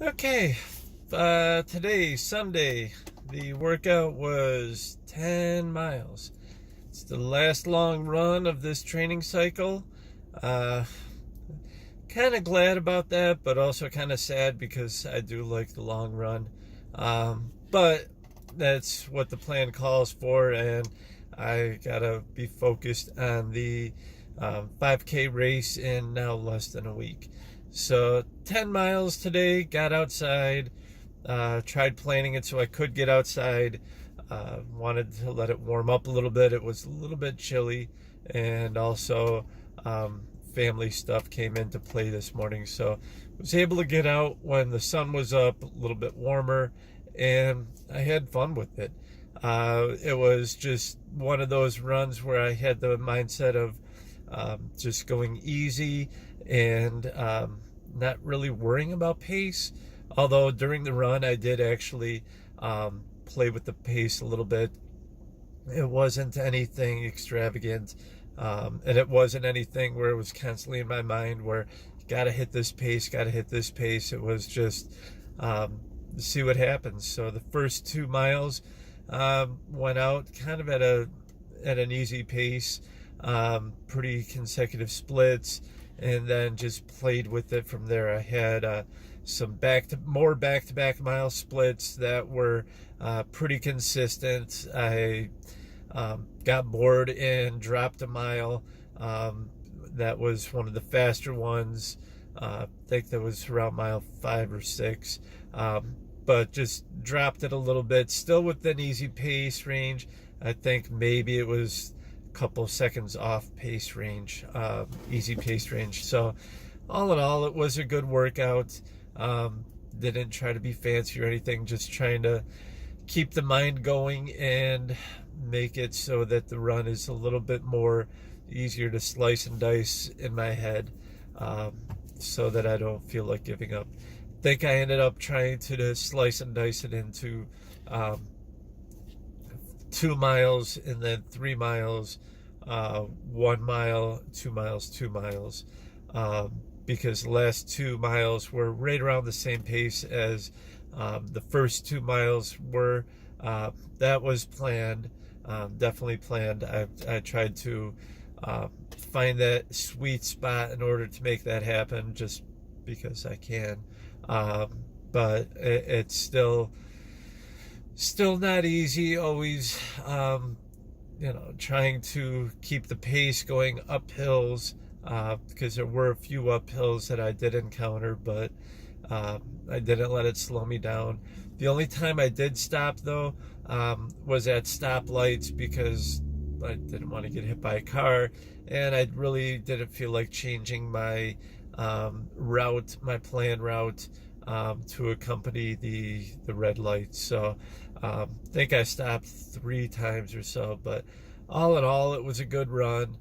Okay, today, Sunday, the workout was 10 miles. It's the last long run of this training cycle. Uh, kind of glad about that, but also kind of sad because I do like the long run. But that's what the plan calls for, and I gotta be focused on the 5K race in now less than a week. So 10 miles today, got outside, tried planning it so I could get outside. Wanted to let it warm up a little bit. It was a little bit chilly, and also family stuff came into play this morning. So was able to get out when the sun was up, a little bit warmer, and I had fun with it. It was just one of those runs where I had the mindset of just going easy and not really worrying about pace. Although during the run, I did actually play with the pace a little bit. It wasn't anything extravagant, and it wasn't anything where it was constantly in my mind where you gotta hit this pace, gotta hit this pace. It was just see what happens. So the first 2 miles went out kind of at an easy pace, pretty consecutive splits, and then just played with it from there. I had some back-to-back mile splits that were pretty consistent. I got bored and dropped a mile. That was one of the faster ones. I think that was around mile 5 or 6. But just dropped it a little bit, still within easy pace range. I think maybe it was a couple seconds off pace range, easy pace range. So all in all, it was a good workout. Didn't try to be fancy or anything, just trying to keep the mind going and make it so that the run is a little bit more easier to slice and dice in my head, so that I don't feel like giving up. I think I ended up trying to slice and dice it into 2 miles and then 3 miles, 1 mile, 2 miles, 2 miles, because the last 2 miles were right around the same pace as the first 2 miles were. That was planned, definitely planned. I tried to find that sweet spot in order to make that happen, just because I can. But it's still not easy. Always, trying to keep the pace going up hills, because there were a few uphills that I did encounter, but I didn't let it slow me down. The only time I did stop, though, was at stoplights, because I didn't want to get hit by a car, and I really didn't feel like changing my route, my planned route, to accompany the red lights. So I think I stopped 3 times or so, but all in all, it was a good run.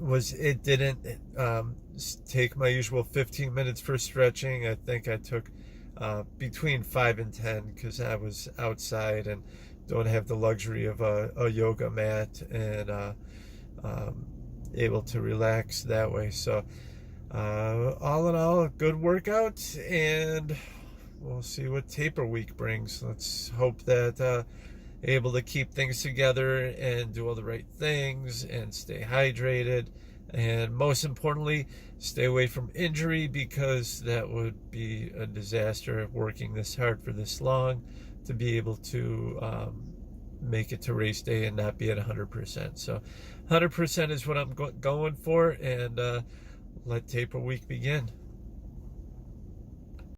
It didn't take my usual 15 minutes for stretching. I think I took between 5 and 10, because I was outside and don't have the luxury of a yoga mat, and able to relax that way. So all in all, a good workout, and we'll see what taper week brings. Let's hope that able to keep things together and do all the right things and stay hydrated, and most importantly, stay away from injury, because that would be a disaster working this hard for this long to be able to make it to race day and not be at 100%. So 100% is what I'm going for, and let taper week begin.